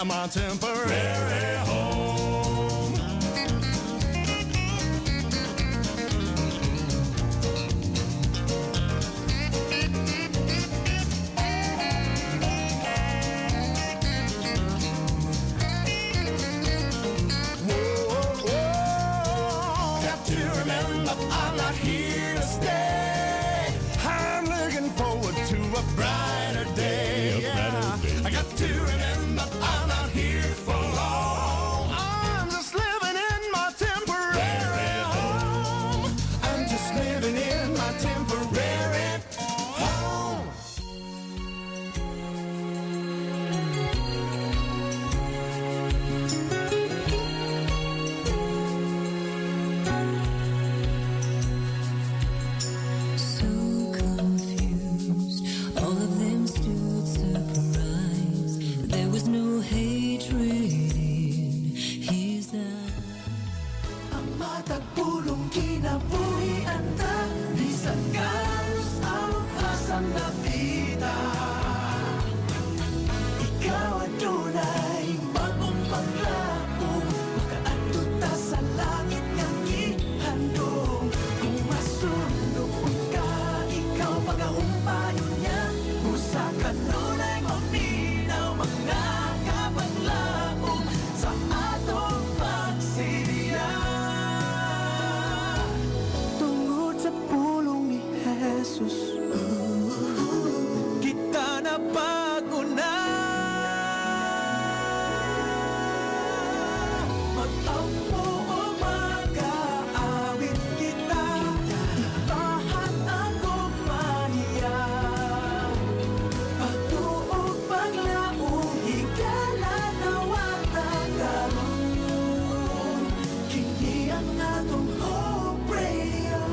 my temporary home. Got to remember I'm not here to stay. I'm looking forward to a brighter day. I got to remember I'm not here for long. I'm just living in my temporary home. I'm just living in my temporary home. So confused, all of them stood surprised. There was no hatred in his eyes. Ang matagpulong kinabuhian ta bisan karos ang asang napita. Ikaw adunay bagong paglaong makaadto ta sa langit nga gihandong. Kung masundok ka, ikaw pagahumpayon niya. Usa ka nunay maminaw mga kapaglaong sa atong pagsiya. Tungod sa pulong ni Jesus, kita na paguna. Magtampo o mag-aawit kita, lahat ang kumaniya. Pagtuog paglaong higala nawata karon. Kini ang atong Hope Radio.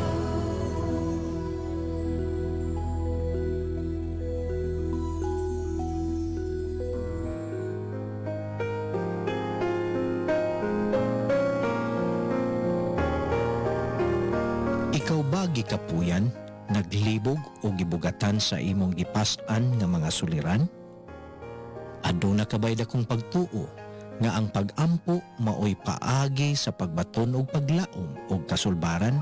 Ikaw ba gikapuyan, naglibog o gibugatan sa imong gipastan nga mga suliran? Aduna kabay dakong pagtuo nga ang pag-ampo maoy paagi sa pagbaton og paglaom og kasulbaran?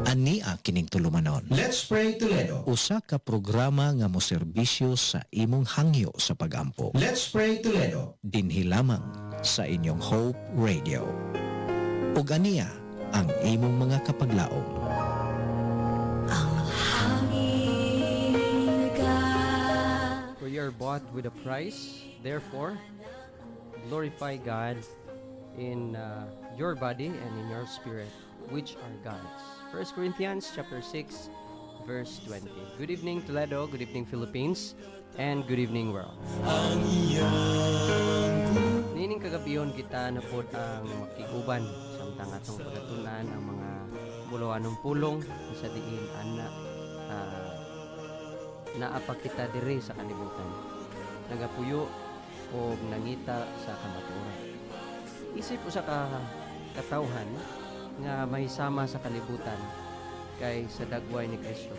Ania kining tulumanon. Let's Pray Toledo. Usa ka programa nga moserbisyo sa imong hangyo sa pag-ampo. Let's Pray Toledo. Dinhi lamang sa inyong Hope Radio. Ug ania ang imong mga kapaglaom. Ang hangin ka. For you are bought with a price, therefore, glorify God in your body and in your spirit, which are God's. 1 Corinthians chapter 6, verse 20. Good evening, Toledo. Good evening, Philippines. And good evening, world. Nining kagabiyon kita na po ang makiguban samtang atong pagatunan ang mga buluanong pulong sa diin ana naapa kita diri sa kalibutan. Nagapuyo o nangita sa kamatuoran. Isip usa ka katawhan nga mahisama sa kalibutan kay sa dagway ni Kristo.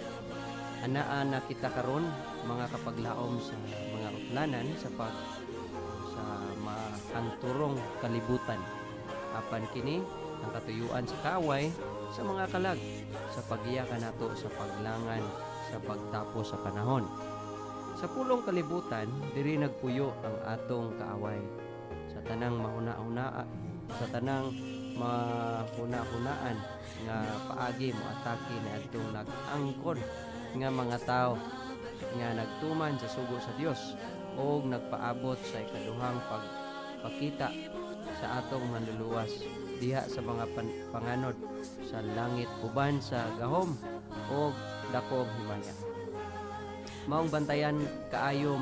Anaan na kita karon mga kapaglaom sa mga utlanan sa mahanturong kalibutan. Apan kini ang katuyuan sa kaaway sa mga kalag sa pagiya kanato sa paglangan sa pagtapos sa panahon. Sa pulong kalibutan diri nagpuyo ang atong kaaway. Sa tanang sa tanang mahuna-hunaan nga paagi mo atake ni adtong nag-angkon nga mga tao nga nagtuman sa sugo sa Dios o nagpaabot sa ikaduhang pagpakita sa atong manluluwas diha sa mga panganod sa langit uban sa gahom o dakong himaya. Maong bantayanan kaayo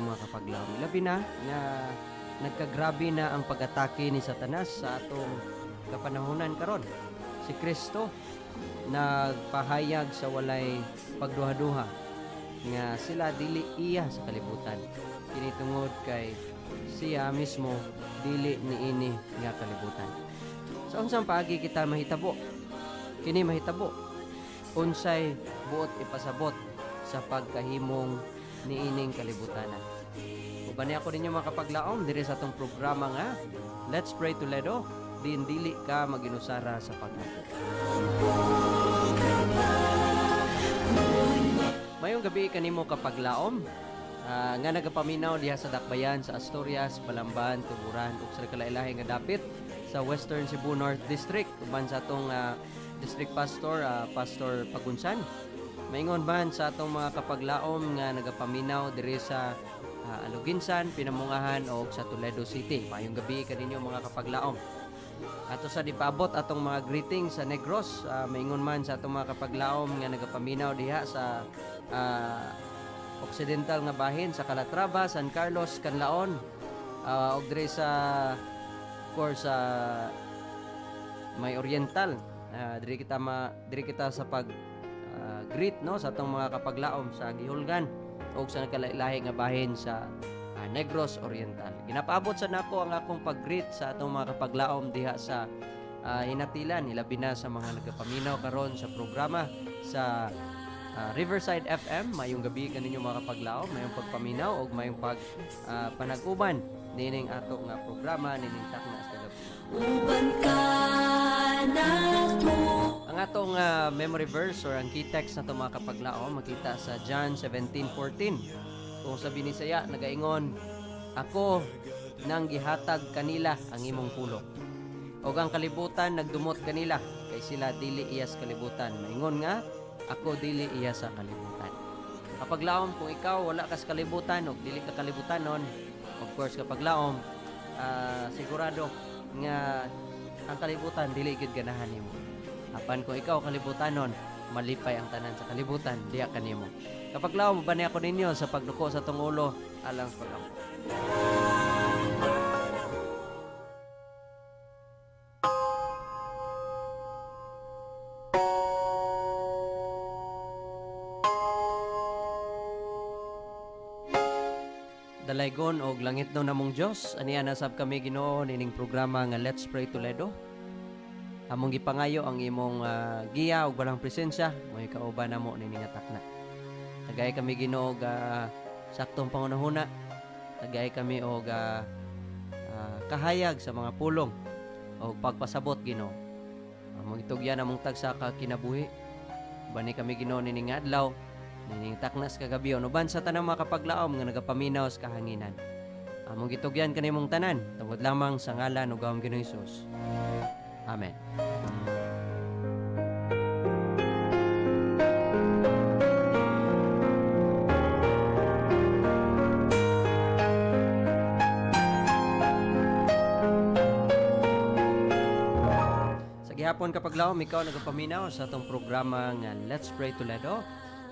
mga kapaglaom. Labi na nga nagkagrabe na ang pag-atake ni Satanas sa atong kapanahunan karon. Si Kristo nagpahayag sa walay pagduha-duha nga sila dili iya sa kalibutan. Kini tungod kay siya mismo dili niini nga kalibutan. Sa unsang paagi kita mahitabo? Kini mahitabo unsay buot ipasabot sa pagkahimong niining kalibutanan. Uban niya ako ninyo mga kapaglaom diri sa atong programa nga Let's Pray Toledo. Din dili ka maginusara sa pag-ampo. Mayong gabi kanimo kapaglaom. Nga nagapaminaw diha sa dakbayan sa Asturias, Balamban, Tuburan ug sa kalailahi nga dapit sa Western Cebu North District uban sa atong District Pastor Pastor Pagunsan. Maingon man sa atong mga kapaglaom nga nagapaminaw diri sa Aluginsan, Pinamungahan o sa Toledo City. Mayong gabi kaninyo mga kapaglaom. Ato sa dipaabot atong mga greetings sa Negros, maingon man sa atong mga kapaglaom nga nagapaminaw diha sa Occidental nga bahin sa Calatrava, San Carlos, Canlaon, og diri sa may Oriental. Diri kita sa pag greet no sa atong mga kapaglaom sa Gihulgan og sa kalailahi nga bahin sa Negros Oriental. Ginapaabot sa nako ang akong pag-greet sa atong mga kapaglaom diha sa Hinatilan, ilabi na sa mga nagapaminaw karon sa programa sa Riverside FM. Mayong gabi kaninyo mga kapaglaom, mayong pagpaminaw og mayong panag-uban nining ato nga programa nining Taknas kagabi. Uban ka na to. Ang atong memory verse or ang key text nato mga kapaglaom makita sa John 17:14. Kung sa Binisaya nagaingon, ako nang gihatag kanila ang imong pulo. Og ang kalibutan nagdumot kanila kay sila dili iyas kalibutan. Maingon nga ako dili iya sa kalibutan. Kapag laom kung ikaw wala kas kalibutan o dili ka kalibutanon, of course kapag laom sigurado nga ang kalibutan dili gid ganahan nimo. Apan kung ikaw kalibutanon, malipay ang tanan sa kalibutan diya kanimo. Kapag laom bani ako ninyo sa pagduko sa tong ulo alang sa pag-ampo. Dalaygon og langit no namong Dios, aniya nasab kami Ginoo nining programa nga Let's Pray Toledo. Among gipangayo ang imong giya ug balang presensya, moy kauban namo nining atakna. Tagay kami Ginoo og saktong pangunahuna. Tagay kami og kahayag sa mga pulong o pagpasabot Ginoo. Among itugyan among tagsa ka kinabuhi. Bani kami Ginoo nining adlaw. Nining taknas kagabi uban sa tanang mga kapaglaom nga nagapaminaw sa kahanginan. Among gitugyan kanimong tanan tungod lamang sa ngalan ug gawom Ginoong Hesus. Amen. Sa gihapon kapaglaom ikaw nagapaminaw sa atong programa nga Let's Pray Toledo.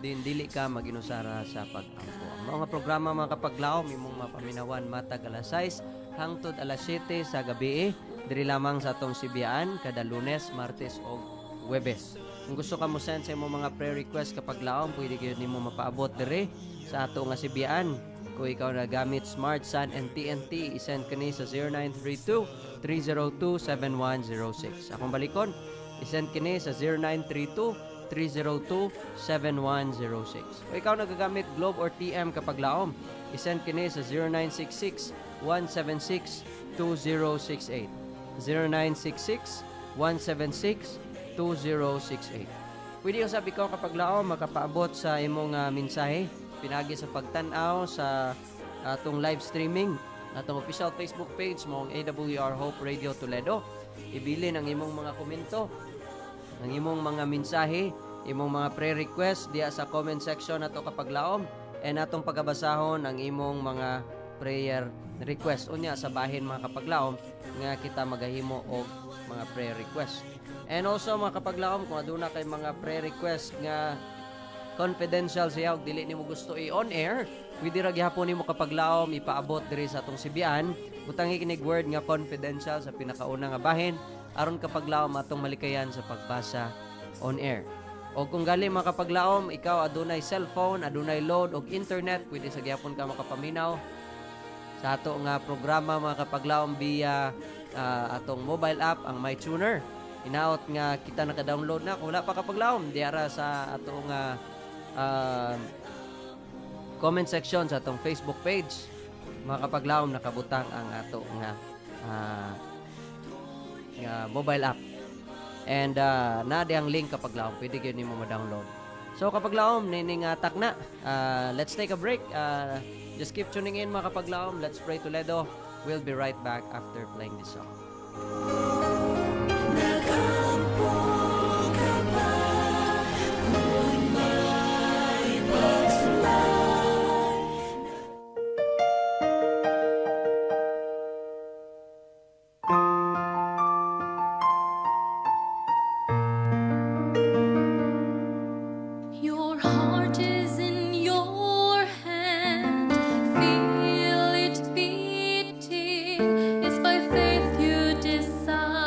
Din dili ka maginusara sa pag-ampo. Ang mga programa mga kapaglaom imong mapaminawan matag alas 6 hangtod alas 7 sa gabi diri lamang sa atong sibiyaan kada Lunes, Martes ug Huwebes. Kung gusto ka mo send sa imong mga prayer request kapaglaom, pwede gyud nimo mapaabot diri sa ato nga sibiyaan. Kung ikaw nagamit Smart Sun and TNT, i-send kani sa 0932-302-7106. Akong balikon, i-send kini sa 0932-302-7106. O ikaw nagagamit Globe or TM kapag laom, isend kini sa 0966-176-2068. 0966-176-2068. Pwede usab ikaw kapag laom makapaabot sa imong mensahe pinagi sa pagtan-aw sa atong live streaming atong official Facebook page mo ang AWR Hope Radio Toledo. Ibilin ang imong mga komento, ang imong mga mensahe, imong mga prayer request diya sa comment section nato kapag laom, and atong pagabasahon ang imong mga prayer request unya sa bahin mga kapaglaom nga kita magahimo og mga prayer request. And also mga kapaglaom, kung aduna kay mga prayer request nga confidential siya og dili nimo gusto i-on air, pwede ra gihapon nimo kapaglaom ipaabot diri sa atong sibian, butangi kinig word nga confidential sa pinakauna nga bahin aron kapaglaom atong malikayan sa pagbasa on air. O kung gali mga kapaglaom, ikaw adunay cellphone, adunay load og internet, pwede sa gihapon ka makapaminaw sa ato nga programa mga kapaglaom via atong mobile app ang MyTuner. Inaot nga kita naka-download na kung wala pa kapaglaom diara sa ato nga comment section sa atong Facebook page mga kapaglawom nakabutang ang ato nga mobile app. And na di ang link kapaglawom, pwede gyud nimo ma-download. So kapaglawom nining takna, let's take a break. Just keep tuning in mga kapaglawom. Let's pray Toledo. We'll be right back after playing this song. Nagampo ka ba kung may pagsulay? Your heart is in your hand. Feel it beating. It's by faith you decide.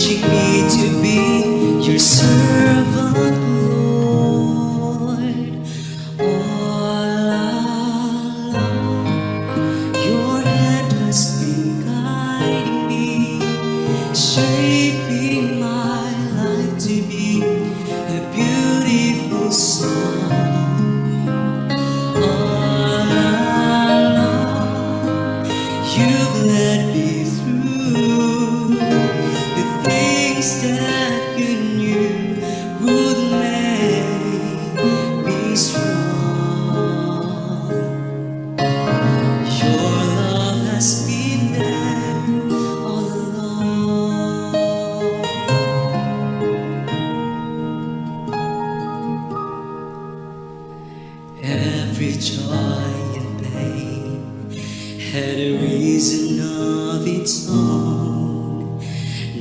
teaching me to be your servant, Lord. All along, your hand has been guiding me, shaping my life to be a beautiful song. All along, you've led me through the things that you knew would make me strong. Your love has been there all along. Every joy and pain had a reason of its own.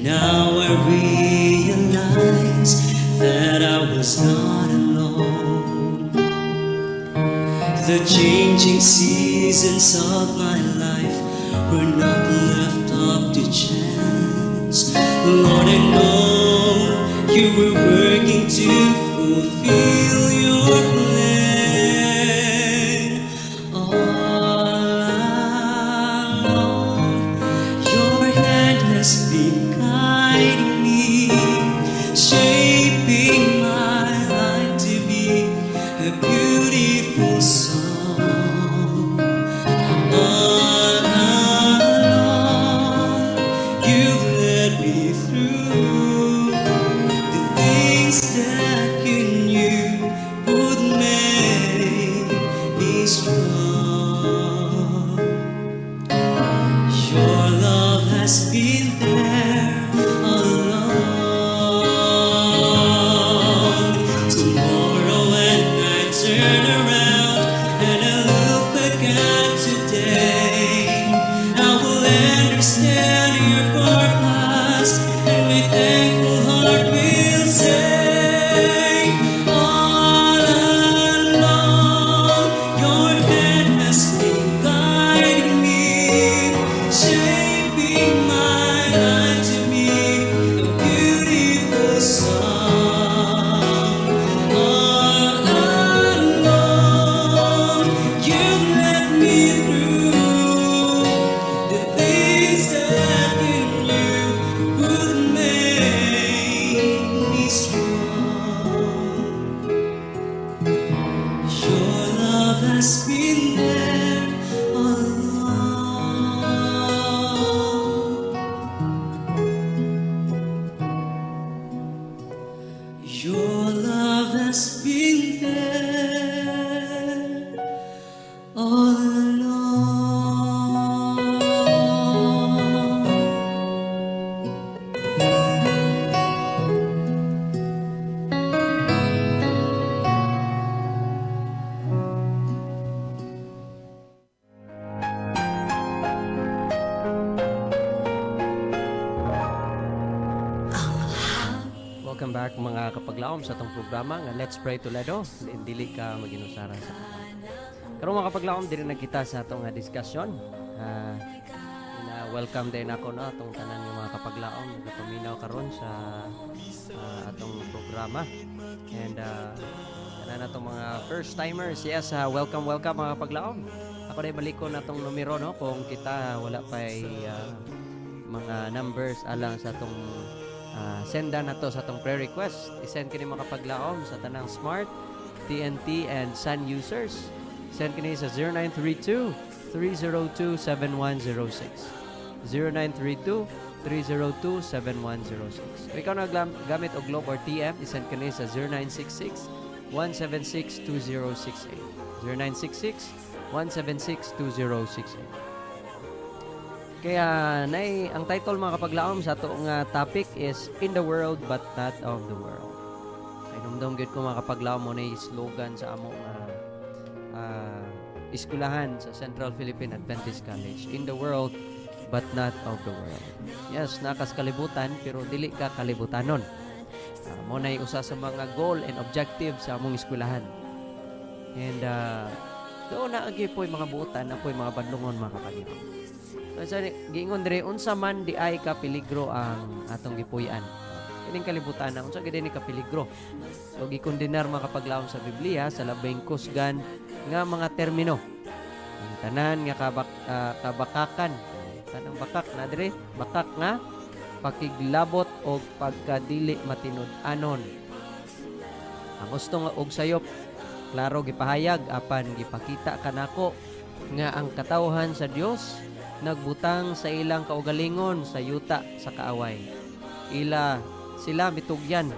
Now I realize that I was not alone. The changing seasons of my life were not left up to chance. Lord, I know you were working to fulfill your plan. All along, your hand has been guiding me, shaping my life to be a beautiful song. All along, you've led me through the things that you knew would make me strong. Your love has been there all along. Tomorrow when I turn around and I look back at today, I will understand your purpose, and with thankful heart will say, all along, your hand has been guiding me, shaping my life to be a beautiful song. All along, you led me through the things that you knew would make me strong. Your love has been there all along. Your love has been there all along. Welcome back mga kapaglaom sa itong programa nga Let's Pray Toledo. Dili ka maginusara sa karong mga kapaglaom diri na kita sa itong diskusyon. Welcome din ako na itong tanan ng mga kapaglaom na tuminaw karon sa atong programa. And tanan na itong mga first timers. Yes, welcome mga kapaglaom. Ako na balik ko na itong numero no kung kita wala pa mga numbers alang sa itong senda na to sa itong prayer request. I-send kini mga kapaglaom sa tanang Smart, TNT, and Sun users. Send kini sa 0932-302-7106. 0932-302-7106. Ikaw na gamit o Globe or TM, i-send kini sa 0966-176-2068. 0966-176-2068. Kaya ang title mga kapaglaom sa itong topic is In the World But Not of the World. Ay numdum gid ko mga kapaglaom mo na yung slogan sa among iskulahan sa Central Philippine Adventist College. In the world but not of the world. Yes, nakas kalibutan pero dili ka kalibutanon. Mo na usa sa mga goal and objective sa among iskulahan. And doon na agi po yung mga buutan na po yung mga badlungon mga kapaglaom. Sa giingon dire unsa man di ay ka peligro ang atong gipuy-an. Kining kalibutan na unsa gid ni ka peligro. So gikondenar mga kapaglaom sa Biblia sa labing kusgan nga mga termino. Ang tanan nga kabakakan. Tanang bakak na dire, bakak nga pakiglabot og pagkadili matinud-anon. Ang gusto nga og sayop klaro gipahayag apan gipakita kanako nga ang katawhan sa Dios nagbutang sa ilang kaugalingon sa yuta sa kaaway. Sila mitugyan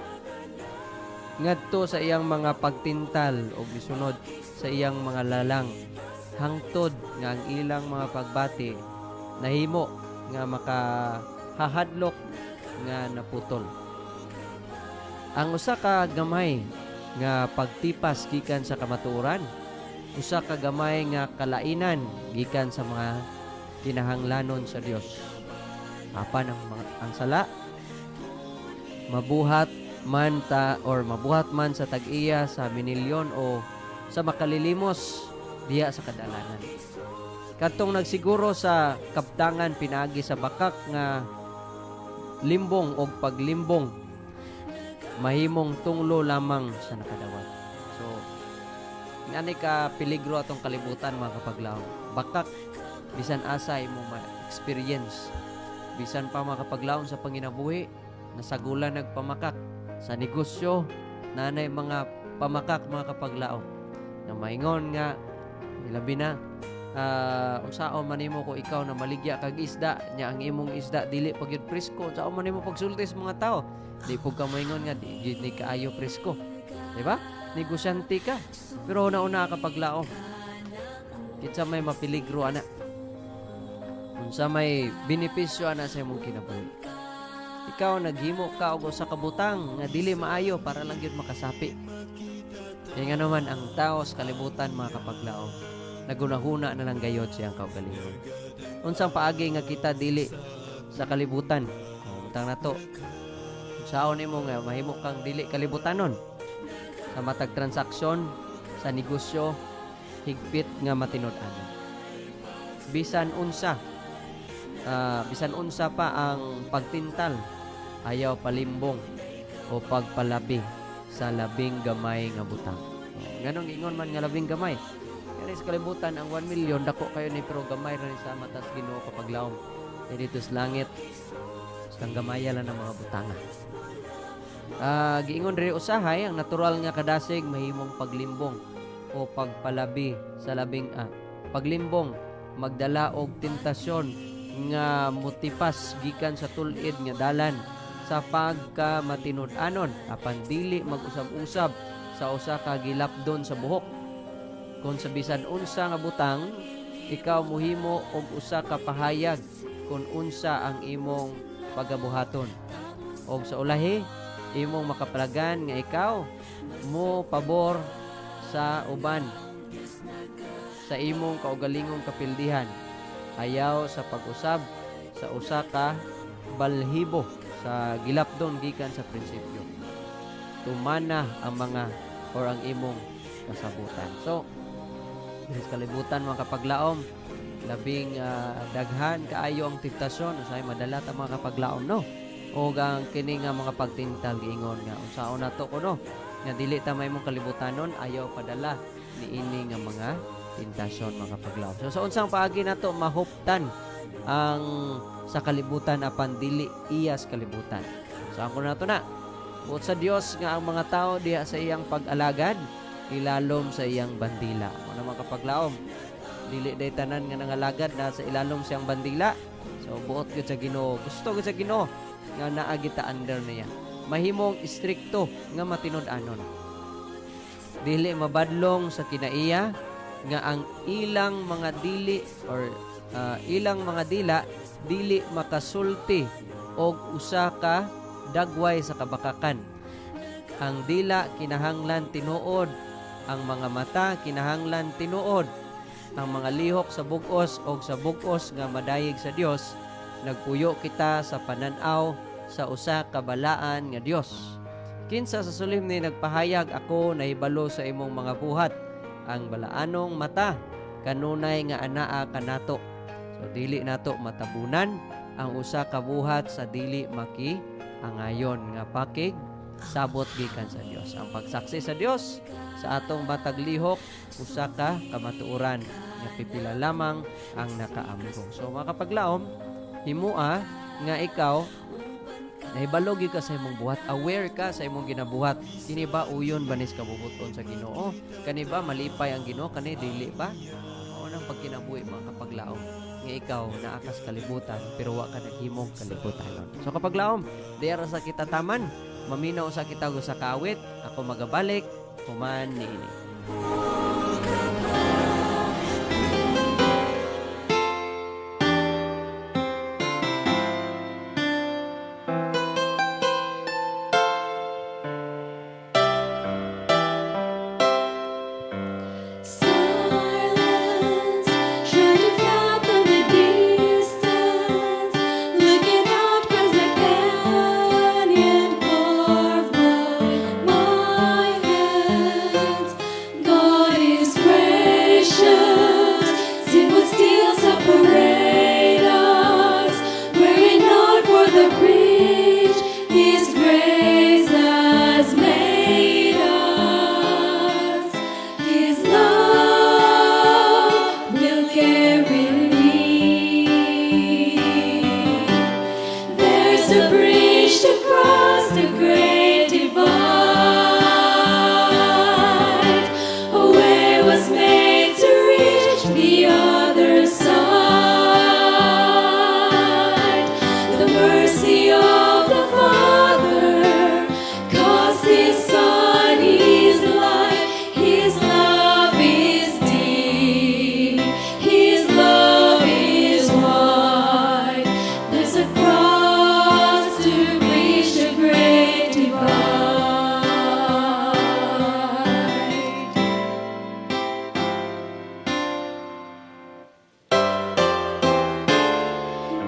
ngadto sa iyang mga pagtintal o gisunod sa iyang mga lalang hangtod nga ang ilang mga pagbati nahimo nga makahahadlok nga naputol. Ang usa ka gamay nga pagtipas gikan sa kamatuoran, usa ka gamay nga kalainan gikan sa mga kinahanglanon sa Dios. Apan ang sala mabuhat man sa tag-iya sa minilyon o sa makalilimos diya sa kadalanan. Kadtong nagsiguro sa kaptangan pinaagi sa bakak nga limbong o paglimbong mahimong tunglo lamang sa nakadawat. So ngani ka peligro atong kalibutan mga kapaglaom. Bakak bisan asa imong ma-experience. Bisan pa makapaglaon sa panginabuhi, nasagulan nagpamakak. Sa negosyo, nanay mga pamakak mga kapaglaon. Na maingon nga, ilabi na, unsaon man nimo ko ikaw na maligya kag isda, nya ang imong isda dili pagyud presko. Unsaon man nimo pagsulti sa mga tao, di pug ka maingon nga di kaayo presko. Di ba? Negosyante ka. Pero una-una kapaglaon. Kitsa may mapiligro ana. Unsa may benepisyo ana sa imong kinabuhi. Ikaw naghimo ka og usa ka butang nga dili maayo para lang gyud makasapi. Kaya nga naman ang tao sa kalibutan mga kapaglaom, nagunahuna na lang gayod siyang kaugalingon. Unsang paagi nga kita dili sa kalibutan. Utang na to. Unsaon nimo nga mahimo kang dili kalibutanon sa matag transaksyon, sa negosyo, higpit nga matinud-anon. Bisan unsa pa ang pagtintal, ayaw palimbong o pagpalabi sa labing gamay nga butang. Ganong ingon man nga labing gamay. Kaya sa kalibutan ang 1 million dako kayo ni pero gamay ra ni sa matas Ginoo kapaglaom. Kaya dito sa langit sa gamaya lang ng mga butanga. Giingon diri usahay ang natural nga kadasig mahimong paglimbong o pagpalabi sa labing paglimbong magdala og tentasyon nga motipas gikan sa tulid nga dalan sa pagkamatinud-anon apan dili mag-usab-usab sa usa ka gilapdon sa buhok. Kung sa bisan unsa nga butang, ikaw mohimo og usa ka pahayag kung unsa ang imong pagabuhaton. Og sa ulahi, imong makapalagan nga ikaw mo pabor sa uban sa imong kaugalingong kapildihan. Ayaw sa pag-usab sa usa ka balhibo sa gilapdon gikan sa prinsipyo. Tumana ang mga or ang imong kasabutan. So, sa kalibutan mga kapaglaom, labing daghan kaayo ang tentasyon usay madala ta mga kapaglaom no. O ang kini nga mga pagtintal giingon nga unsaon nato kuno nga dili ta may mong kalibutanon ayaw padala ni ini nga mga tentasyon mga kapaglaom. So sa unsang paagi nato mahuptan ang sa kalibutan apan dili iyas kalibutan. So ako nato na buot sa Dios nga ang mga tao diha sa iyang pag-alagad ilalom sa iyang bandila. Ano mga kapaglaom, dili day tanan nga nangalagad na sa ilalom siyang bandila. So buot gyud sa Ginoo, gusto gyud sa Ginoo nga naagita under niya. Mahimong istrikto nga matinud-anon. Dili mabadlong sa kinaiya nga ang ilang mga dili or ilang mga dila dili makasulti og usa ka dagway sa kabakakan. Ang dila kinahanglan tinuod, ang mga mata kinahanglan tinuod, ang mga lihok sa bug-os og sa bug-os nga madayeg sa Dios. Nagpuyo kita sa pananaw sa usa ka balaan nga Dios. Kinsa sa sulim ni nagpahayag ako nahibalo sa imong mga buhat ang balaanong mata kanunay nga anaa kanato. So So dili nato matabunan ang usa ka buhat sa dili angayon nga pakig sabot gikan sa Dios. Ang pagsaksi sa Dios sa atong matag lihok usa ka kamatuoran nga pipila lamang ang nakaamgo. So mga kapaglaom, himua nga ikaw nahibalo gyud ka sa imong buhat, aware ka sa imong ginabuhat. Kini ba uyon banis kabubuton sa Ginoo? Kani ba malipay ang Ginoo? Kani dili ba? Mao nang pagkinabuhi mga kapaglaom nga ikaw naakas kalibutan pero wa ka naghimong kalibutan. So kapaglaom, diara sa kita taman, maminaw sa kita sa kaawit, ako magabalik, human niini. Silence, trying to fathom the distance, looking out 'cause the canyon carved by my hands. God is gracious, sin would still separate us. Were it not for the bridge His grace has made us. His love will carry me. There's a bridge to cross the great divide. A way was made to reach the other side. The mercy of the Father caused His Son His life. His love is deep. His love is wide. There's a cross to bridge the great divide.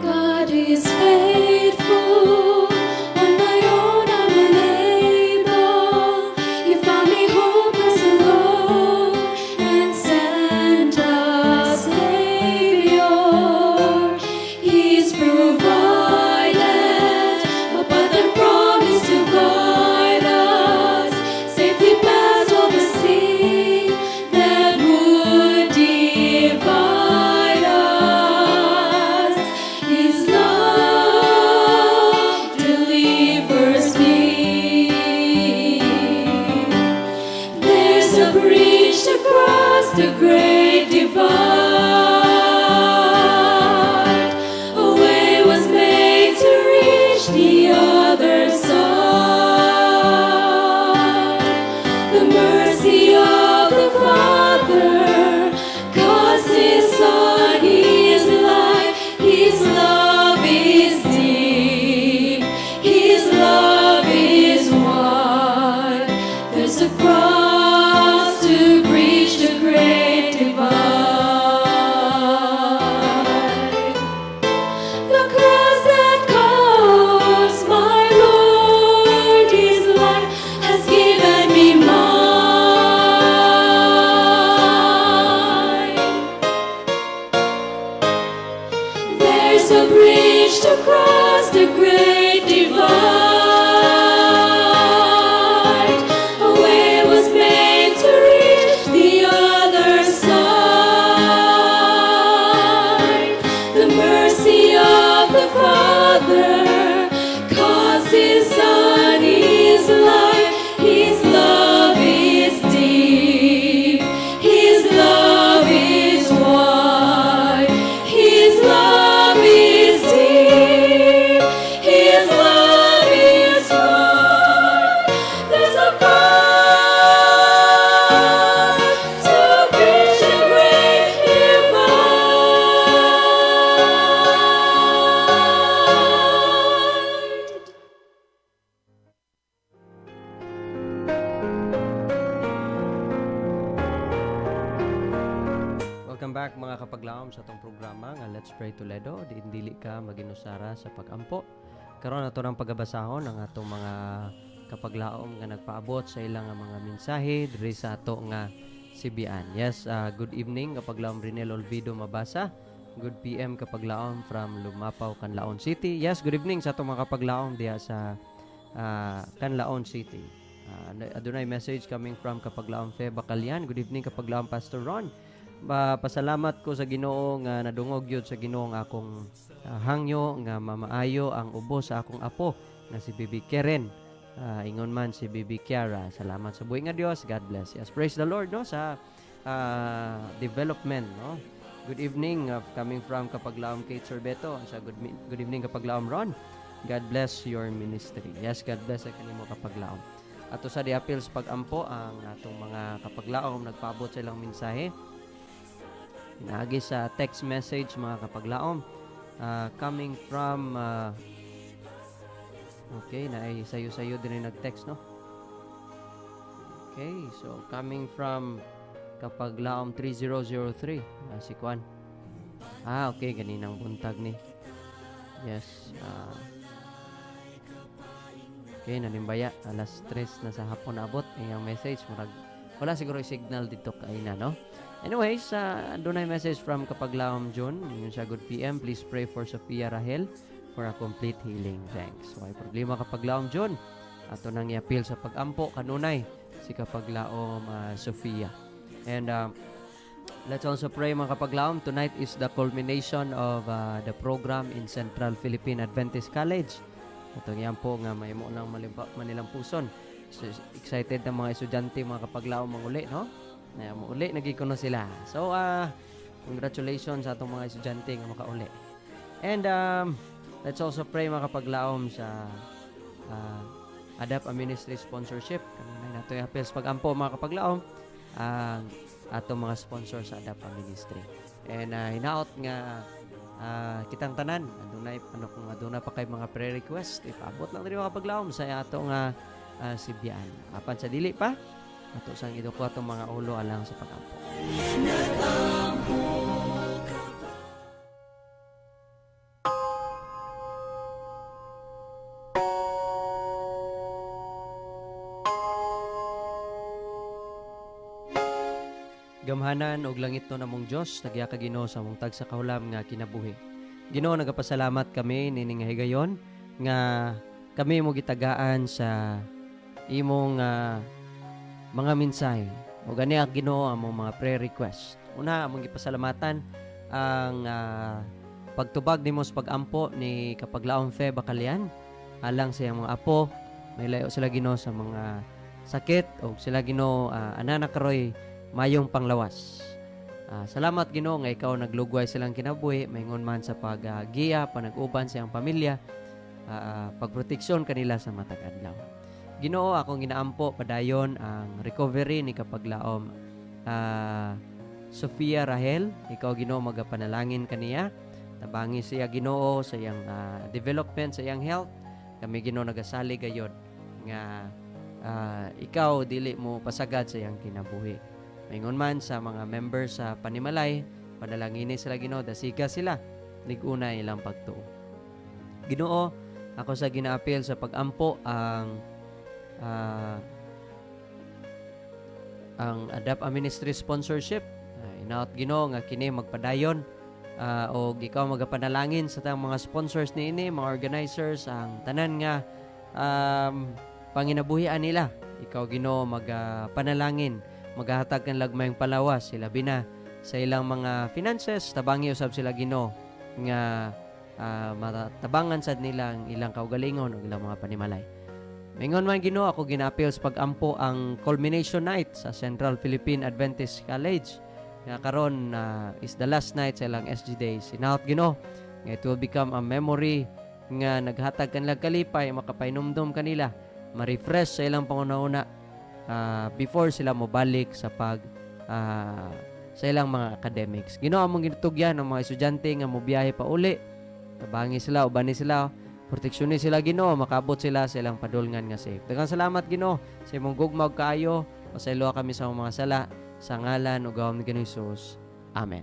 God is faithful. On my own I'm unable. You found me hopeless alone and sent a Savior. He's provided a path and promised to guide us safely past all the sea that would divide us. His love delivers me. There's a bridge to cross the great divide. A way was made to reach the other side. The mercy of the Father caused His Son His life. His love is deep. His love is wide. There's a cross to bridge the great divide. The cross that cost my Lord His life has given me mine. There's a bridge to cross the great divide. A way was made to reach the other side. The mercy of the Father caused His Son His life. His love is deep. His love is wide. His love is deep. His love is wide. There's a cross to bridge the great divide. Welcome back mga kapaglaom sa atong programa nga Let's Pray Toledo. Diin dili ka maginusara sa pagampo. Karon ato nang pagabasahon ang atong mga kapaglaom nga nagpaabot sa ilang nga mga mensahe diri sa ato nga Sibian. Yes, good evening kapaglaom Rinel Olvido Mabasa. Good PM Kapaglaom from Lumapaw, Canlaon City. Yes, good evening sa itong mga Kapaglaom diya sa Canlaon City. Adunay message coming from Kapaglaom Fe Bacalian. Good evening Kapaglaom Pastor Ron. Pasalamat ko sa Ginoo nga nadungog yun sa Ginoo nga akong hangyo nga mamaayo ang ubo sa akong apo nga si Bibi Keren. Ingon man si Bibi Kiara. Salamat sa buhay nga Dios. God bless. Yes, praise the Lord no sa development no. Good evening coming from Kapaglaom Kate Sorbeto. Sa good evening Kapaglaom Ron. God bless your ministry. Yes, God bless sa kanimo Kapaglaom. Ato sa di-appeals pag-ampo ang atong mga Kapaglaom nagpaabot sa ilang mensahe. Inaagi sa text message mga Kapaglaom coming from okay, na sayo-sayo din yung nag-text no. Okay, so coming from Kapaglaom 3003 si Kwan. Okay, ganinang buntag ni. Yes. Okay, nanimbaya alas 3 na sa hapon abot ang message murag wala siguro yung signal dito kay na no. Anyways, doon ay message from Kapaglaom John. Yun siya, good PM. Please pray for Sophia Rahel for a complete healing. Thanks. So, ay problema Kapaglaom John. Ato nang i-appeal sa pag-ampo kanunay si Kapaglaom Sophia. And let's also pray mga Kapaglaom. Tonight is the culmination of the program in Central Philippine Adventist College. Itong yan po nga may mo ng Manilang Puson. So, excited na mga estudyante mga Kapaglaom manguli, no? Uli, nagikuno sila. So, congratulations sa atong mga estudyante nga makauli. And let's also pray mga Kapaglaom sa ADAP Ministry sponsorship. Kanunay nato yung appeals pag-ampo mga Kapaglaom ang atong mga sponsor sa ADAP Ministry. And hinaot nga kitang tanan kung aduna pa kay mga prayer request ipaabot lang diri mga Kapaglaom sa atong sibyan. Apan sa dili pa ato sang iduko atong mga ulo alang sa pag-ampo. Gamhanan og langit no namong Dios, nagya ka Ginoo sa mong tag sa kahulam nga kinabuhi. Ginoo, nagapasalamat kami nining higayon nga kami mo gitagaan sa imong mga mensahe. O gani Ginoo among mga prayer request. Una among gipasalamatan ang pagtubag nimo sa pag-ampo ni Kapaglaom Fe Bacalian alang sa iyang mga apo. May layo sila Ginoo sa mga sakit o sila Ginoo anana karoy mayong panglawas. Salamat Ginoo nga ikaw naglugway silang kinabuhi maingon man sa paggiya, panag-uban sa iyang pamilya, pagproteksyon kanila sa matag adlaw. Ginoo, akong ginaampo padayon ang recovery ni Kapaglaom Sophia Rahel. Ikaw Ginoo magapanalangin kaniya. Tabangi siya Ginoo sa iyang development sa iyang health. Kami Ginoo nagasali gayod nga ikaw dili mo pasagad sa iyang kinabuhi. Maingon man sa mga members sa Panimalay, panalangin sila Ginoo, dasiga sila, liguna ilang pagtuo. Ginoo, ako sa gina-appeal sa pag-ampo ang ADAP Ministry sponsorship. Inaot Ginoo nga kini magpadayon o ikaw magapanalangin sa tang mga sponsors niini, mga organizers, ang tanan nga panginabuhian nila. Ikaw Ginoo magpanalangin, maghahatag ng lagmayng palawas sila bina sa ilang mga finances, tabangi usab sila Ginoo nga matabangan sad nila ang ilang kaugalingon o ilang mga panimalay. Mingon man Ginoo, ako gina-appeal sa pag-ampo ang culmination night sa Central Philippine Adventist College nga karon is the last night sa ilang SG Days. Sinaot Ginoo nga it will become a memory nga naghatag kanila kalipay, makapainomdom kanila, ma-refresh sa ilang pangunahuna before sila mobalik sa sa ilang mga academics. Ginoo among ginutugyan ang mga estudyante nga mobiyahe pa uli. Tabangi sila, ubani sila, proteksyonin sila Ginoo, makabot sila sa ilang padulngan nga safe. Daghang salamat Ginoo sa imong gugmag kaayo. Pasaylo kami sa mga sala sa ngalan ug gawom ni Ginoong Hesus. Amen.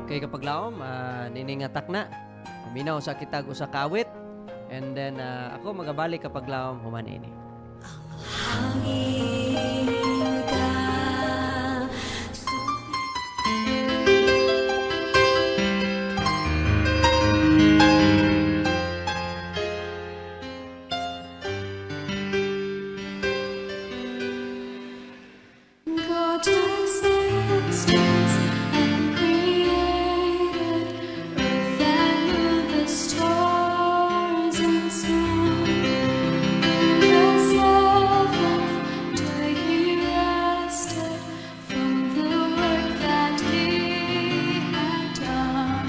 Okay, Kapaglaom, niningatak na. Aminaw sa kitag usa ka awit. And then ako magabalik Kapaglaom human ini. God took 6 days and created earth and moon, the stars and sun. On the seventh day he rested from the work that he had done.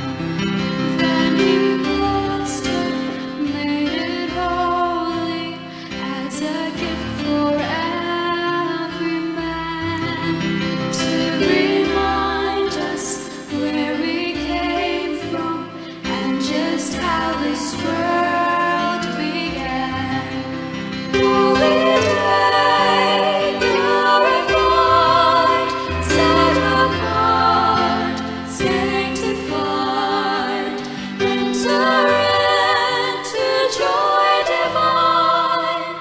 Then he blessed it, made it holy as a gift for every man, to remind us where we came from and just how this world began. Holy day, glorified, set apart, sanctified, enter into joy divine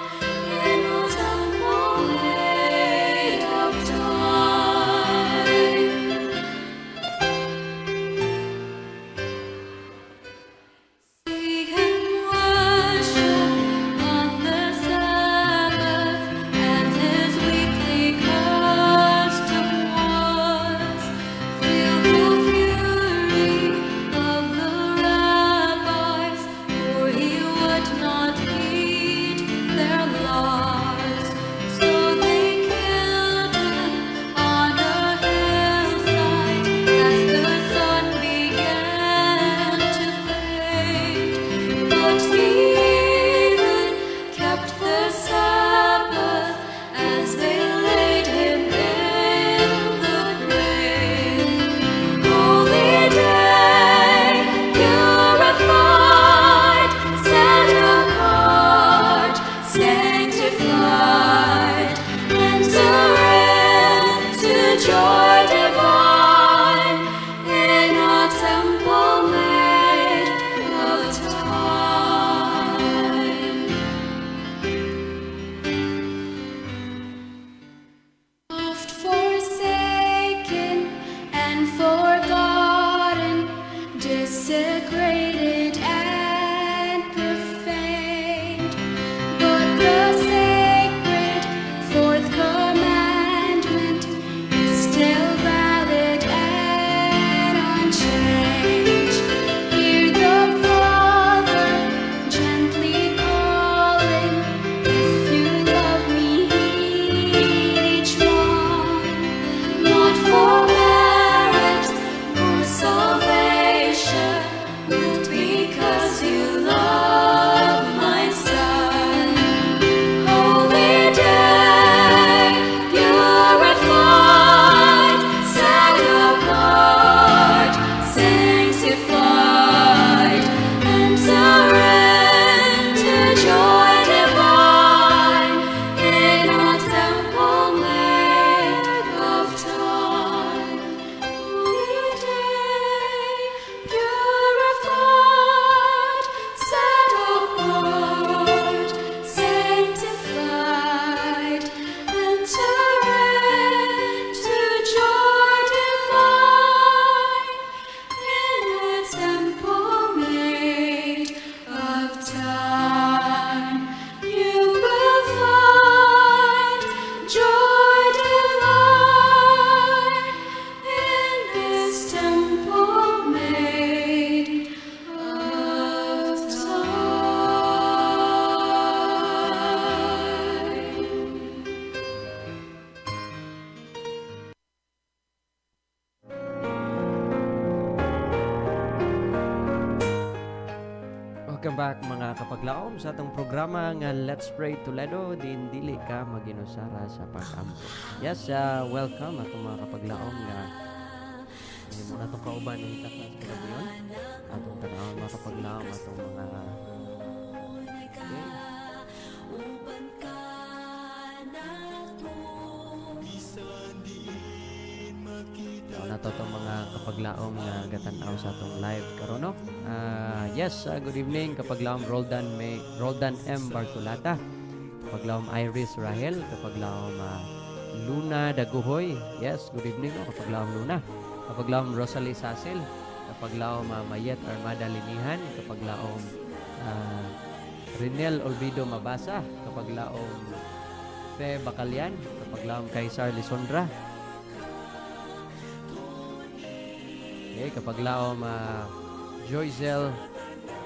in the temple made of time. See him worship on the Sabbath, as his weekly custom was. Feel the fury of the rabbis, for he would not heed their laws. So they killed him on a hillside as the sun began to fade. But he even kept the Sabbath as they laid him in the grave. Holy day, purified, set apart, sanctified, enter into joy divine in a temple made of time. Oft forsaken and forgotten, desecrated and profaned, but the sacred fourth commandment is still valid and unchanged. Hear the Father gently calling, if you love me, heed each one, not for merit or salvation, but because you love my Son. Holy day, purified, set apart, sanctified, enter into joy divine in a temple made of time. Holy day, purified, set apart, sanctified, enter into joy divine in a temple made of time. You will find joy divine in this temple made of time. Welcome back mga kapaglaom sa atong programa nga Let's Pray Toledo, din dili ka maginusara sa pag-ampo. Yes, welcome atong mga kapaglaom nga may muna itong kauban ng takas kalabuyon. Atong tanawang mga kapaglaom, atong mga nato itong mga kapaglaom nga gatanaw sa atong live karon no. Yes, good evening kapaglaom Roldan M. Bartolata. Kapaglawom Iris Rahel, kapaglawom Luna Daguhoy. Yes, good evening no, kapaglawom Luna. Kapaglawom Rosalie Sasil, kapaglawom Mayet Armada Linihan, kapaglawom Rinel Olvido Mabasa, kapaglawom Fe Bacalian, kapaglawom Kaisar Lisondra. Okay, kapaglawom Joyzel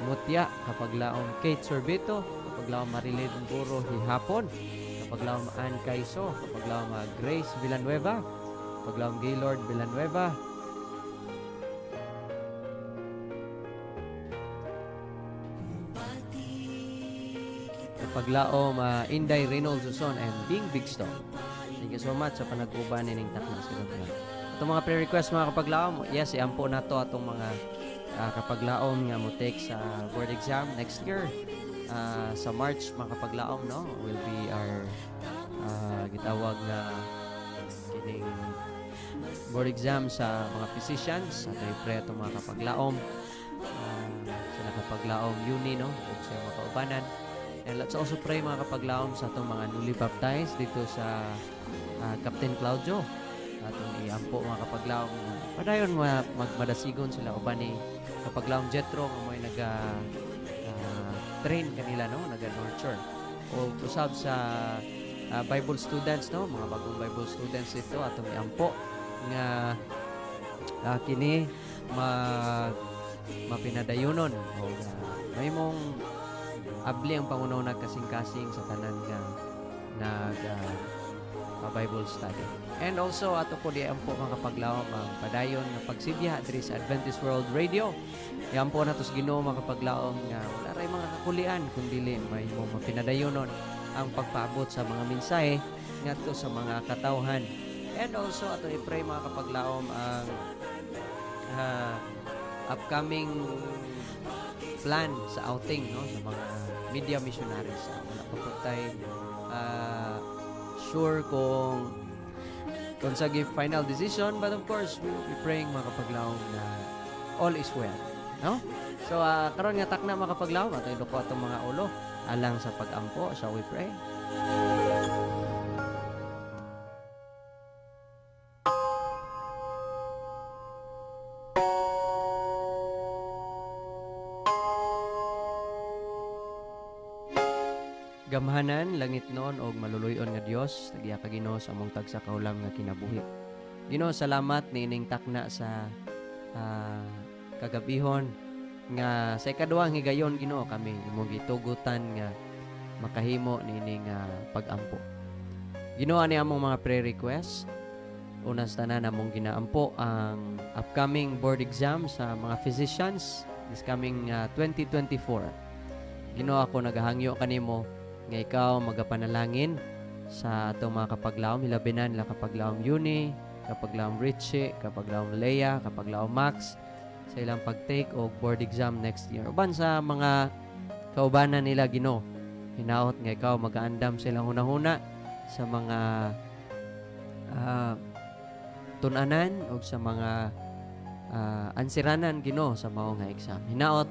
Mutya, kapaglawom Kate Sorbito, kapaglawom Marilyn Buro Hihapon, kapaglawom Ann Kaiso, kapaglawom Grace Villanueva, kapaglawom Gaylord Villanueva, kapaglaom Inday Reynolds Uson and Bing Bigstone. Thank you so much sa panag-uban nining takna sa lugar. Itong mga pre-request mga kapaglaom, yes, iampo na to atong mga kapaglaom nga mo take sa board exam next year. Sa March mga kapaglaom no will be our gitawag nga kining board exam sa mga physicians at pre itong mga kapaglaom sila kapaglaom uni no ug sa mga kaubanan. And let's also pray mga kapaglaom sa itong mga newly baptized dito sa Captain Claudio. Atong iampo mga kapaglaom. Padayon magmadasigon sila uban ni kapaglaom Jetro nga mo'y train kanila no, naga-nurture. O usab sa Bible students no, mga bagong Bible students dito atong iampo nga kini mapinadayonon o may mong abli ang pangunaw nagkasing-kasing sa tanan nga Bible study. And also ato po di ampo mga kapaglaom ang padayon nga pagsidya diri sa Adventist World Radio. Iampo na tos Ginoo mga kapaglaom nga wala ray mga kakulian kundi may mo mapinadayonon ang pagpaabot sa mga mensahe ngadto sa mga katawhan. And also ato i-pray mga kapaglaom ang upcoming plan sa outing no sa mga media missionaries. Wala pa po tayo sure kung sa give final decision, but of course we will be praying mga kapaglaom na all is well no. So karon nga takna mga kapaglaom ato iduko atong mga ulo alang sa pag-ampo. Shall we pray? Gamhanan langit noon og maluluyon nga Dios tagiya ka Ginoo sa among tagsa kaulam nga kinabuhi. Ginoo, salamat niining takna sa kagabihon nga sa ikaduhang higayon Ginoo kami imong gitugutan nga makahimo niining pag-ampo. Ginoo, ani among mga pre-request. Una sa tanan among ginaampo ang upcoming board exam sa mga physicians this coming 2024. Ginoo, ako nagahangyo kanimo nga ikaw magapanalangin sa atong mga kapaglaom, hilabinan nila kapaglaom Uni, kapaglaom Richie, kapaglaom Leia, kapaglaom Max sa ilang pag-take o board exam next year. Uban sa mga kaubanan nila Ginoo, hinaot nga ikaw mag-aandam sa ilang hunahuna sa mga tunanan o sa mga ansiranan Ginoo sa mao nga exam. Hinaot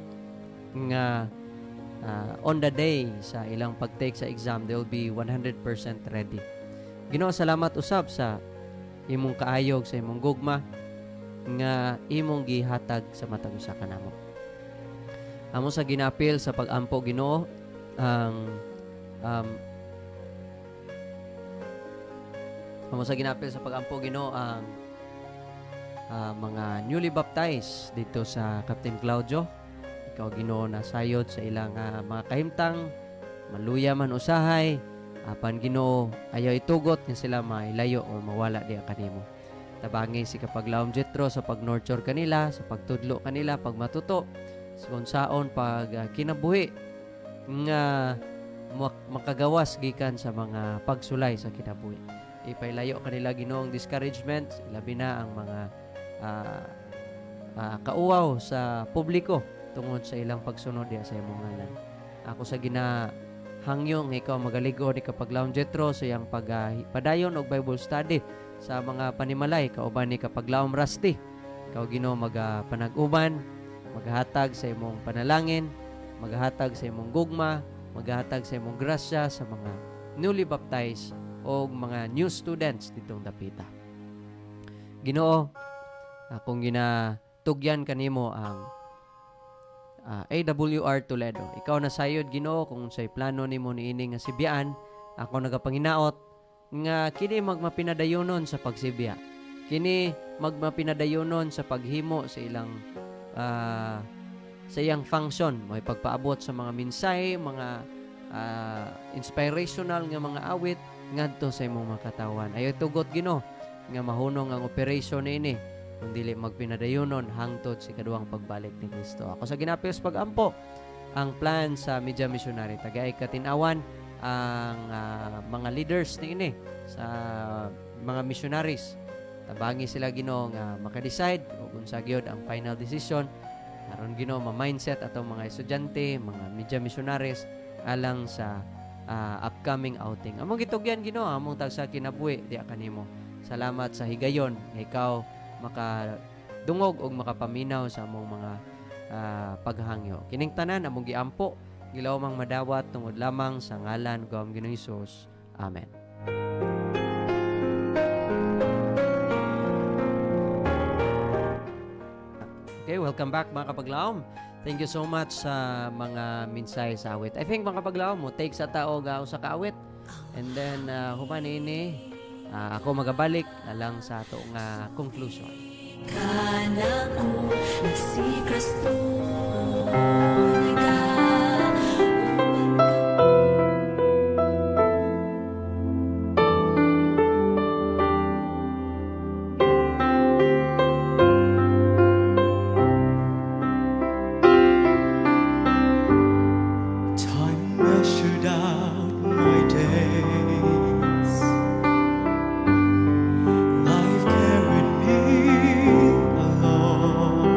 nga on the day sa ilang pag-take sa exam, they will be 100% ready. Ginoo, salamat usab sa imong kaayog, sa imong gugma nga imong gihatag sa matag usa kanamo. Amo sa ginapil sa pag-ampo Ginoo ang amo sa ginapil sa pag-ampo Ginoo ang mga newly baptized dito sa Captain Claudio. Ikaw Ginoo na sayod sa ilang mga kahimtang, maluya man usahay, apan Ginoo ayaw itugot nga sila mailayo o mawala di kanimo. Tabangi si kapaglaom Jetro sa pag-nurture kanila, sa pagtudlo kanila, pagmatuto, sa kunsaon pag kinabuhi nga makagawas gikan sa mga pagsulay sa kinabuhi. Ipailayo kanila Ginoo ang discouragement, labi na ang mga kauaw sa publiko tungod sa ilang pagsunod sa imong ngalan. Ako sa ginahangyo nga ikaw magaligo ni kapaglaom Jetro sa iyang padayon og Bible study sa mga panimalay kauban ni kapaglaom Rusty. Ikaw Ginoo panag-uban, maghatag sa imong panalangin, maghatag sa imong gugma, maghatag sa imong grasya sa mga newly baptized o mga new students ditong dapita. Ginoo, kung ginatugyan kanimo ang AWR Toledo, ikaw na sayod Ginoo kung say plano nimo niini nga sibiyaan, ako nagapanginaot nga kini magmapinadayonon sa pagsibya. Kini magmapinadayonon sa paghimo sa ilang sa iyang function, may pagpaabot sa mga minsay, mga inspirational nga mga awit ngadto sa imong makatawan. Ayo tugot Ginoo nga mahunong ang operation niini kung dili magpinadayonon hangtod si kaduhang pagbalik ni Kristo. Ako sa ginapos pagampo ang plan sa Media Missionary tagay katinawan ang mga leaders niini sa mga missionaries. Tabangi sila Ginoo nga maka-decide kung unsa gyud ang final decision aron Ginoo ma-mindset atong mga estudyante, mga media missionaries alang sa upcoming outing. Among gitugyan Ginoo among tagsa kinabuhi diha kanimo. Salamat sa higayon nga ikaw makadungog og makapaminaw sa among mga paghangyo. Kining tanan among giampo, gilawmang madawat tungod lamang sa ngalan ug Ginoong Hesus. Amen. Okay, welcome back mga kapaglaom. Thank you so much sa mga minsay sa awit. I think mga kapaglaom mo take sa tao usa ka awit. And then human ini ako magabalik alang sa ato nga conclusion. Kanako si Kristo Time measured out my days. Life carried me along.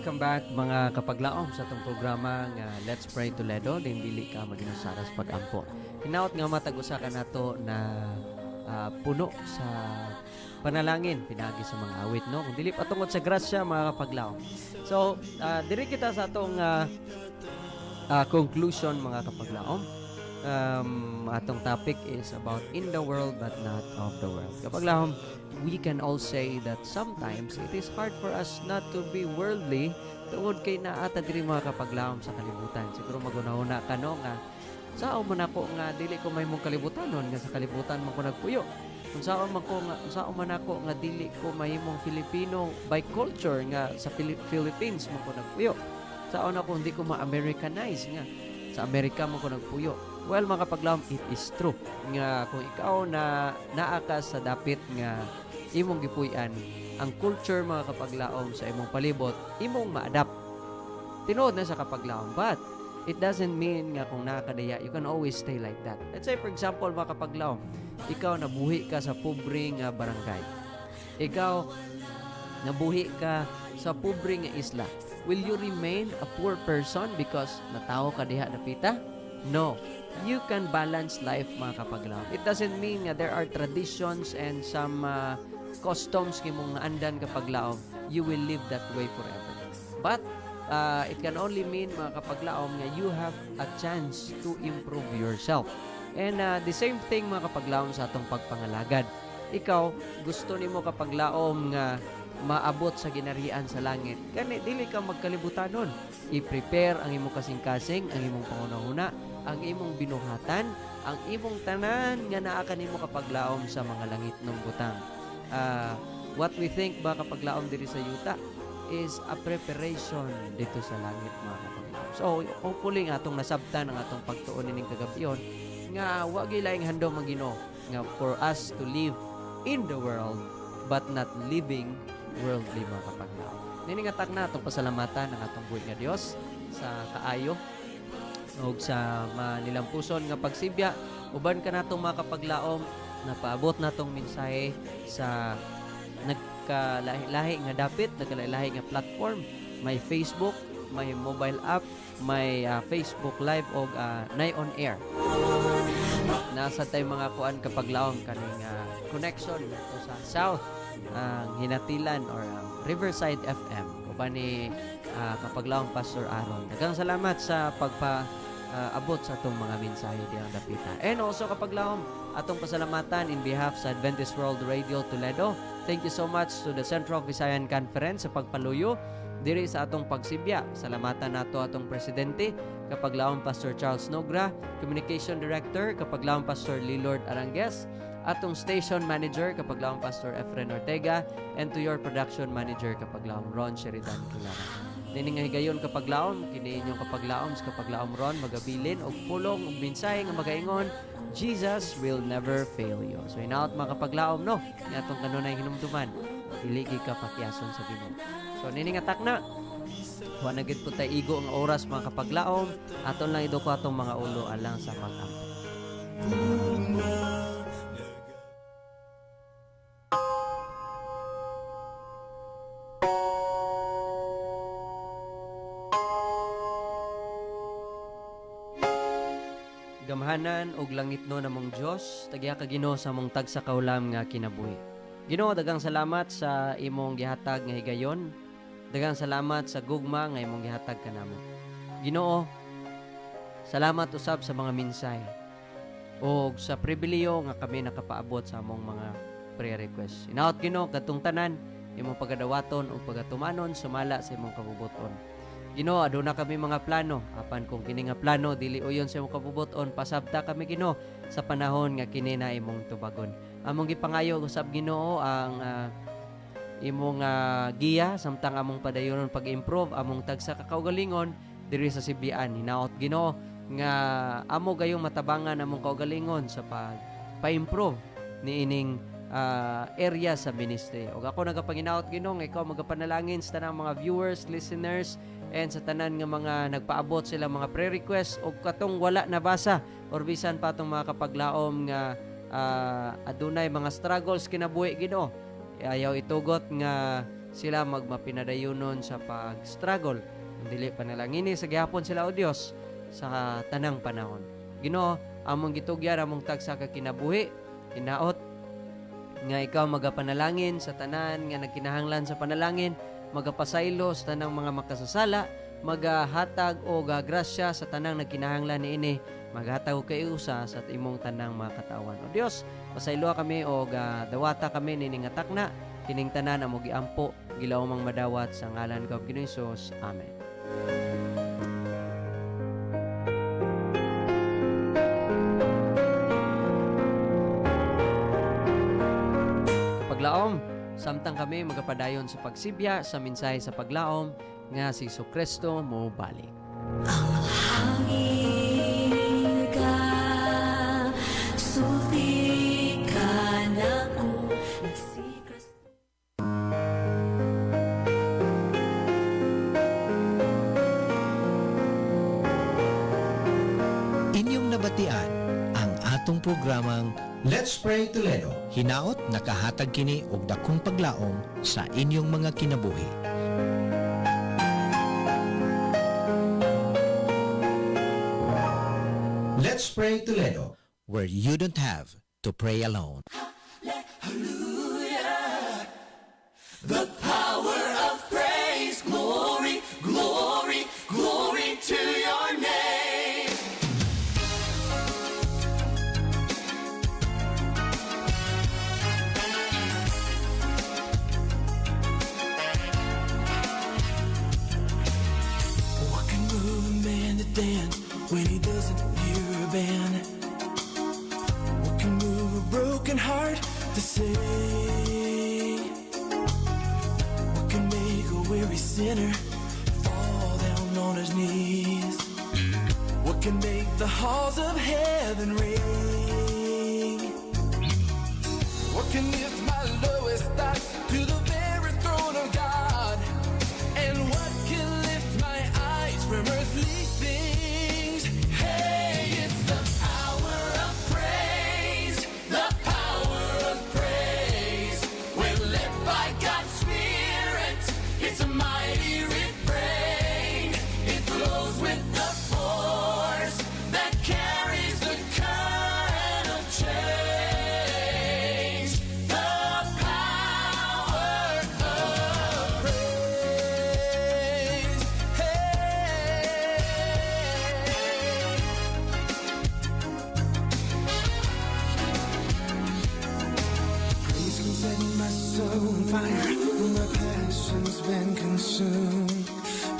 welcome back mga kapaglaom sa itong programa nga Let's Pray Toledo, din dili ka maginasaras pag-ampo. Hinaot nga matag-usa ka nato na puno sa panalangin pinagi sa mga awit, no? Kung dili patungod sa grasya mga kapaglaom. So, diri kita sa atong conclusion mga kapaglaom. Atong topic is about in the world but not of the world. Kapaglaom, we can all say that sometimes it is hard for us not to be worldly tungod kay naata diri mga kapaglaom sa kalibutan. Siguro magunahuna ka no nga sao man ako nga dili ko may mong kalibutanon nga sa kalibutan man ko nagpuyo. Kung sao man ako nga dili ko mahimong Filipino by culture nga sa Philippines man ko nagpuyo. Sao na ko hindi ko ma-Americanize nga sa Amerika man ko nagpuyo. Well, mga kapaglaom, it is true nga kung ikaw na naa ka sa dapit nga imong gipuy-an ang culture mga kapaglaom sa imong palibot, imong ma-adapt. Tinuod na sa kapaglaom, but it doesn't mean nga kung nakakadaya, you can always stay like that. Let's say, for example, mga kapaglaom, ikaw nabuhi ka sa pobre nga barangay. Ikaw nabuhi ka sa pobre nga isla. Will you remain a poor person because natawo ka diha napita? No. You can balance life mga kapaglaom. It doesn't mean nga there are traditions and some customs kimong andan kapaglaom. You will live that way forever. But it can only mean mga kapaglaom nga you have a chance to improve yourself. And the same thing mga kapaglaom sa atong pagpangalagad. Ikaw gusto nimo kapaglaom nga maabot sa ginarian sa langit. Kani dili ka magkalibutanon. I-prepare ang imong kasing-kasing, ang imong pangunahuna, ang imong binuhatan, ang imong tanan nga naa kanimo kapaglaom sa mga langit ng butang. What we think ba kapaglaom diri sa yuta is a preparation dito sa langit mga kapaglaom. So hopefully nga atong nasabtan ang atong pagtuon ining kagabion nga wa gyud laing handom ang Ginoo nga for us to live in the world but not living worldly mga kapaglaom. Nini nga tagna atong pasalamatan ang atong buhi nga Dios sa kaayo ug sa manilampuson nga pagsibya uban ka natong mga kapaglaom na paabot natong mensahe sa nagkalahi-lahi nga dapit, nagkalahi-lahi nga platform. May Facebook, may mobile app, may Facebook Live o Nay on Air. Nasa tayo mga kuan kapaglaom kaning connection to sa South ang Hinatilan or Riverside FM uban ni kapaglaom Pastor Aaron. Daghang salamat sa abot sa atong mga mensahe diyang dapita. And also kapaglaom atong pasalamatan in behalf sa Adventist World Radio Toledo. Thank you so much to the Central Visayan Conference sa pagpaluyo diri sa atong pagsibya. Salamatan nato atong presidente kapaglaom Pastor Charles Nogra, Communication Director kapaglaom Pastor Lilord Arangues, atong station manager kapaglaom Pastor Efren Ortega, and to your production manager kapaglaom Ron Sheridan Kilara. Nini nga higayon kapaglaom, kini inyong kapaglaom sa kapaglaom Ron magabilin og pulong og mensahe nga magaingon, Jesus will never fail you. So inaot mga kapaglaom no, ni atong kanunay hinumduman, dili ka pakyason sa Ginoo. So nini nga takna, wa na gid pud tay igo ang oras mga kapaglaom, aton lang iduko atong mga ulo alang sa pag-ampo. Gamhanan og langitno namong Dios, tagya ka Ginoo sa mong tagsa kaulam nga kinabuhi. Ginoo, daghang salamat sa imong gihatag nga higayon. Daghang salamat sa gugma nga imong gihatag kanamo. Ginoo, salamat usab sa mga mensahe o sa pribiliyo nga kami nakapaabot sa among mga prayer request. Inaot Ginoo kadtong tanan imong pagadawaton o pagatumanon sumala sa imong kabubuton. Ginoo, aduna kami mga plano. Apan kung kini nga plano dili uyon sa imong kabubuton, pasabta kami Ginoo sa panahon nga kini na imong tubagon. Among gipangayo usab Ginoo ang imong giya samtang among padayonon pag-improve among tagsa ka kaugalingon diri sa Sibian. Hinaot Ginoo nga amo gayong matabangan among kaugalingon sa pa-improve ni ining area sa ministry. O ako nagapanginaot Ginoo nga ikaw magapanalangin sa tanang mga viewers, listeners, and sa tanan nga mga nagpaabot sila mga prayer request o katong wala nabasa or bisan pa atong mga kapaglaom nga adunay mga struggles kinabuhi Ginoo. Ayaw itugot nga sila magmapinadayunon sa pag-struggle. Kung dili panalangini sa gihapon sila o Dios sa tanang panahon. Ginoo, among gitugyan among tagsa ka kinabuhi, hinaot nga ikaw magapanalangin sa tanan nga nagkinahanglan sa panalangin, magapasaylo sa tanang mga makasasala, magahatag o gagrasya sa tanang nagkinahanglan niini, maghatag og kayusa sa imong tanang mga katawan. O Dios, pasaylo kami o dawata kami nining atakna, kining tanan amo giampo, gilawmang madawat sa ngalan ka Ginoong Hesus. Amen. Paglaom, samtang kami magapadayon sa pagsibya sa mensahe sa paglaom nga si Jesucristo mo balik. Hangin ka, sulti ka na ko, nagsikras. Inyong nabatian ang atong programang Let's Pray Toledo. hinaot nakahatag kini og dakong paglaom sa inyong mga kinabuhi. Let's Pray Toledo. Where you don't have to pray alone. The power of praise, glory, glory, glory to your name. What can move a man to dance when he doesn't hear a band? What can move a broken heart to sing? What can make a weary sinner fall down on his knees? What can make the halls of heaven ring? What can lift my lowest thoughts to the very throne of God? And what can lift my eyes from earthly things? Hey, it's the power of praise, the power of praise. We're led by God's Spirit, it's a mighty refrain. It flows with the force that carries the current of change. The power of praise. Hey. Praise can set my soul on fire when my passion's been consumed.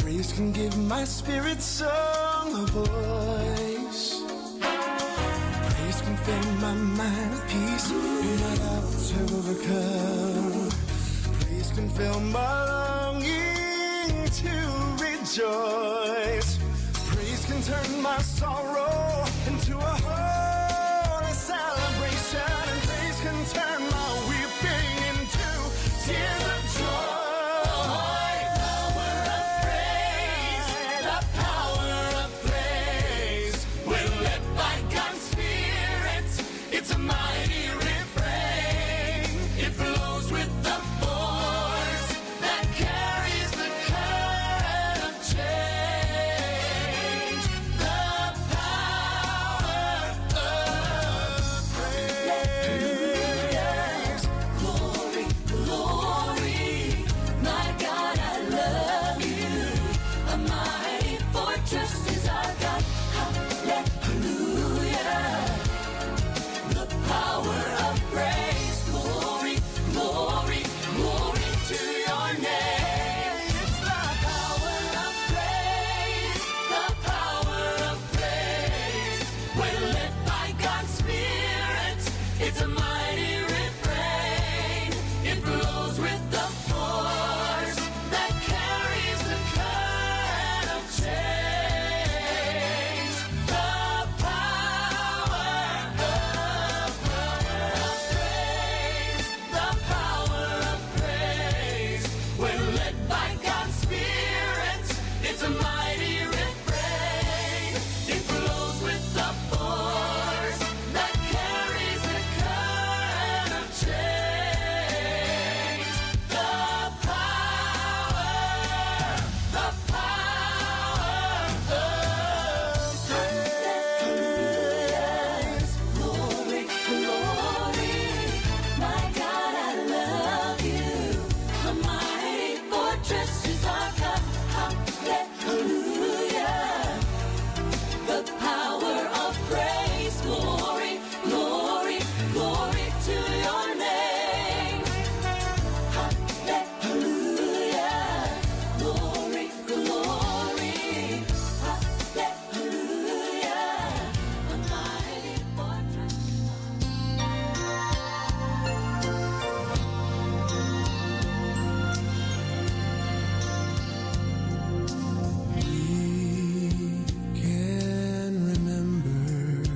Praise can give my spirit song a voice. Praise can fill my mind with peace when I doubt to overcome. Praise can fill my longing to rejoice. Praise can turn my sorrow into a holy celebration. And praise can turn my weeping into tears of joy. Power of praise, the power of praise. We're led by God's Spirit. It's a mighty refrain. It flows with the force that carries the current of change. The power stretches our cup. Hallelujah. The power of praise, glory, glory, glory to your name. Hallelujah. Glory, glory. Hallelujah. A mighty fortress. Can remember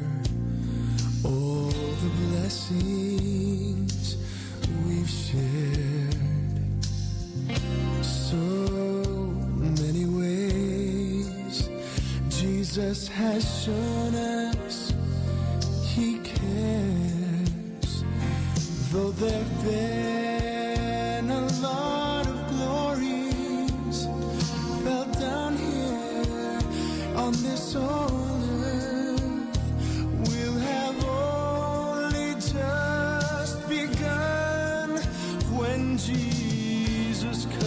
all the blessings we've shared. So many ways Jesus has shown us He cares. Though there've been a lot of glories fell down here on this old earth, we'll have only just begun when Jesus comes.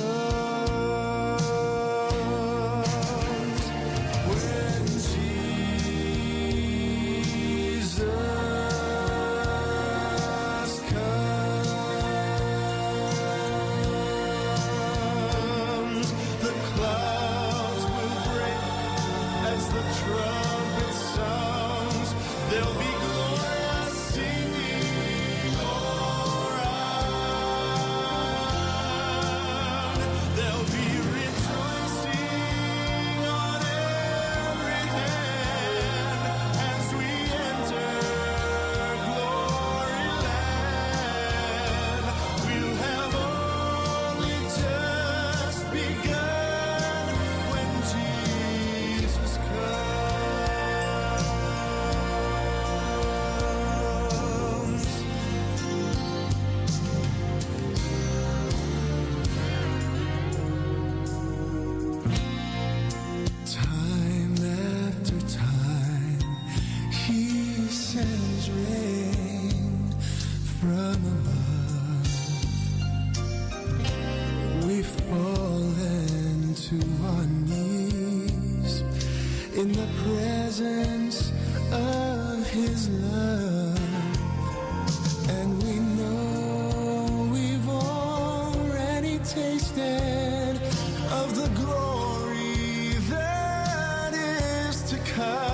When Jesus comes, the clouds will break as the trumpet sounds. There'll be glorious singing all around. There'll be rejoicing on every hand as we enter glory land. We'll have only just begun when Jesus comes. Time after time, He sends rain from above. We fall to our knees in the presence of His love, and we know we've already tasted of the glory that is to come.